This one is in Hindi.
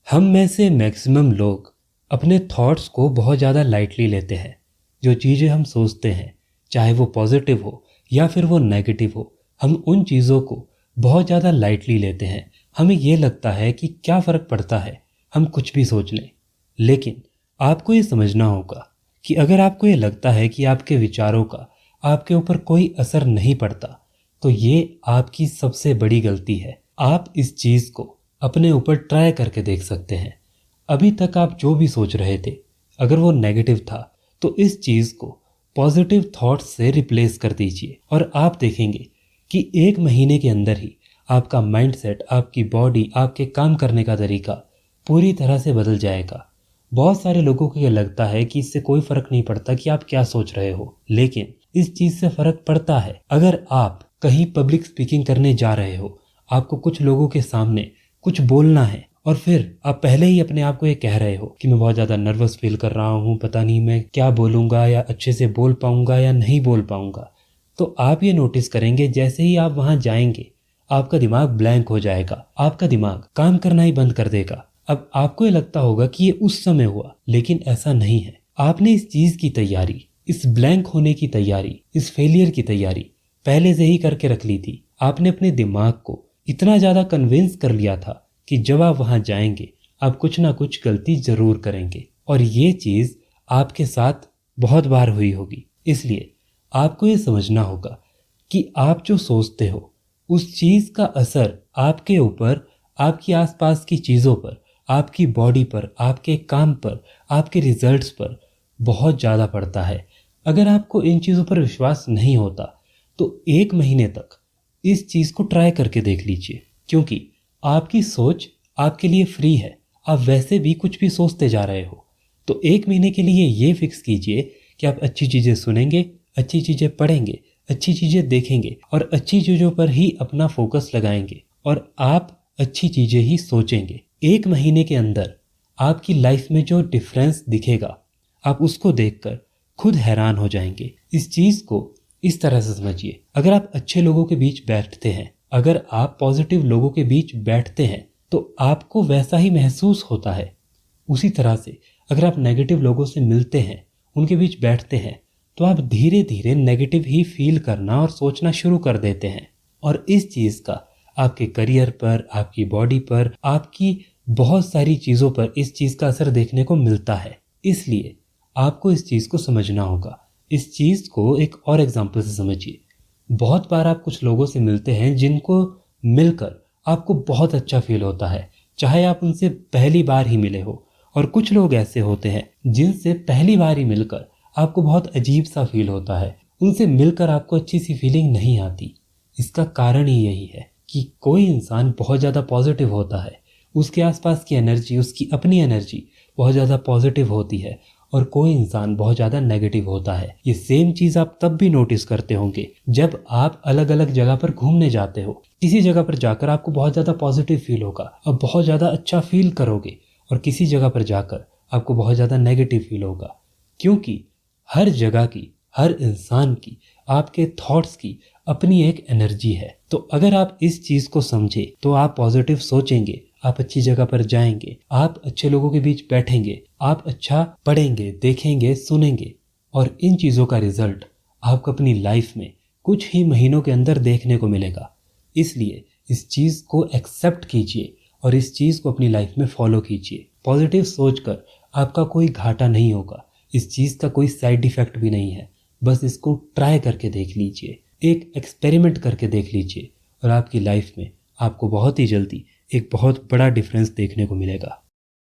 हम में से मैक्सिमम लोग अपने थॉट्स को बहुत ज़्यादा लाइटली लेते हैं। जो चीज़ें हम सोचते हैं, चाहे वो पॉजिटिव हो या फिर वो नेगेटिव हो, हम उन चीज़ों को बहुत ज़्यादा लाइटली लेते हैं। हमें ये लगता है कि क्या फ़र्क पड़ता है, हम कुछ भी सोच लें। लेकिन आपको ये समझना होगा कि अगर आपको ये लगता है कि आपके विचारों का आपके ऊपर कोई असर नहीं पड़ता, तो ये आपकी सबसे बड़ी गलती है। आप इस चीज़ को अपने ऊपर ट्राई करके देख सकते हैं। अभी तक आप जो भी सोच रहे थे, अगर वो नेगेटिव था, तो इस चीज़ को पॉजिटिव थॉट्स से रिप्लेस कर दीजिए और आप देखेंगे कि 1 महीने के अंदर ही आपका माइंडसेट, आपकी बॉडी, आपके काम करने का तरीका पूरी तरह से बदल जाएगा। बहुत सारे लोगों को ये लगता है कि इससे कोई फ़र्क नहीं पड़ता कि आप क्या सोच रहे हो, लेकिन इस चीज़ से फ़र्क पड़ता है। अगर आप कहीं पब्लिक स्पीकिंग करने जा रहे हो, आपको कुछ लोगों के सामने कुछ बोलना है और फिर आप पहले ही अपने आप को ये कह रहे हो कि मैं बहुत ज़्यादा नर्वस फील कर रहा हूँ, पता नहीं मैं क्या बोलूँगा या अच्छे से बोल पाऊँगा या नहीं बोल पाऊँगा, तो आप ये नोटिस करेंगे जैसे ही आप वहाँ जाएंगे आपका दिमाग ब्लैंक हो जाएगा, आपका दिमाग काम करना ही बंद कर देगा। अब आपको ये लगता होगा कि ये उस समय हुआ, लेकिन ऐसा नहीं है। आपने इस चीज़ की तैयारी, इस ब्लैंक होने की तैयारी, इस फेलियर की तैयारी पहले से ही करके रख ली थी। आपने अपने दिमाग को इतना ज़्यादा कन्विंस कर लिया था कि जब आप वहाँ जाएंगे आप कुछ ना कुछ गलती ज़रूर करेंगे, और ये चीज़ आपके साथ बहुत बार हुई होगी। इसलिए आपको ये समझना होगा कि आप जो सोचते हो उस चीज़ का असर आपके ऊपर, आपकी आसपास की चीज़ों पर, आपकी बॉडी पर, आपके काम पर, आपके रिजल्ट्स पर बहुत ज़्यादा पड़ता है। अगर आपको इन चीज़ों पर विश्वास नहीं होता तो 1 महीने तक इस चीज़ को ट्राई करके देख लीजिए, क्योंकि आपकी सोच आपके लिए फ्री है। आप वैसे भी कुछ भी सोचते जा रहे हो, तो 1 महीने के लिए ये फिक्स कीजिए कि आप अच्छी चीज़ें सुनेंगे, अच्छी चीज़ें पढ़ेंगे, अच्छी चीज़ें देखेंगे और अच्छी चीज़ों पर ही अपना फोकस लगाएंगे और आप अच्छी चीज़ें ही सोचेंगे। 1 महीने के अंदर आपकी लाइफ में जो डिफरेंस दिखेगा, आप उसको देखकर खुद हैरान हो जाएंगे। इस चीज़ को इस तरह से समझिए, अगर आप अच्छे लोगों के बीच बैठते हैं, अगर आप पॉजिटिव लोगों के बीच बैठते हैं, तो आपको वैसा ही महसूस होता है। उसी तरह से अगर आप नेगेटिव लोगों से मिलते हैं, उनके बीच बैठते हैं, तो आप धीरे धीरे नेगेटिव ही फील करना और सोचना शुरू कर देते हैं। और इस चीज़ का आपके करियर पर, आपकी बॉडी पर, आपकी बहुत सारी चीज़ों पर इस चीज़ का असर देखने को मिलता है। इसलिए आपको इस चीज़ को समझना होगा। इस चीज़ को एक और एग्जाम्पल से समझिए। बहुत बार आप कुछ लोगों से मिलते हैं जिनको मिलकर आपको बहुत अच्छा फील होता है, चाहे आप उनसे पहली बार ही मिले हो। और कुछ लोग ऐसे होते हैं जिनसे पहली बार ही मिलकर आपको बहुत अजीब सा फील होता है, उनसे मिलकर आपको अच्छी सी फीलिंग नहीं आती। इसका कारण ही यही है कि कोई इंसान बहुत ज़्यादा पॉजिटिव होता है, उसके आसपास की एनर्जी, उसकी अपनी एनर्जी बहुत ज़्यादा पॉजिटिव होती है, और कोई इंसान बहुत ज़्यादा नेगेटिव होता है। ये सेम चीज़ आप तब भी नोटिस करते होंगे जब आप अलग अलग जगह पर घूमने जाते हो। किसी जगह पर जाकर आपको बहुत ज़्यादा पॉजिटिव फील होगा और बहुत ज़्यादा अच्छा फील करोगे, और किसी जगह पर जाकर आपको बहुत ज़्यादा नेगेटिव फील होगा, क्योंकि हर जगह की, हर इंसान की, आपके थॉट्स की अपनी एक एनर्जी है। तो अगर आप इस चीज़ को समझे तो आप पॉजिटिव सोचेंगे, आप अच्छी जगह पर जाएंगे, आप अच्छे लोगों के बीच बैठेंगे, आप अच्छा पढ़ेंगे, देखेंगे, सुनेंगे, और इन चीज़ों का रिजल्ट आपको अपनी लाइफ में कुछ ही महीनों के अंदर देखने को मिलेगा। इसलिए इस चीज़ को एक्सेप्ट कीजिए और इस चीज़ को अपनी लाइफ में फॉलो कीजिए। पॉजिटिव सोचकर आपका कोई घाटा नहीं होगा, इस चीज़ का कोई साइड इफ़ेक्ट भी नहीं है। बस इसको ट्राई करके देख लीजिए, एक एक्सपेरिमेंट करके देख लीजिए, और आपकी लाइफ में आपको बहुत ही जल्दी एक बहुत बड़ा डिफरेंस देखने को मिलेगा।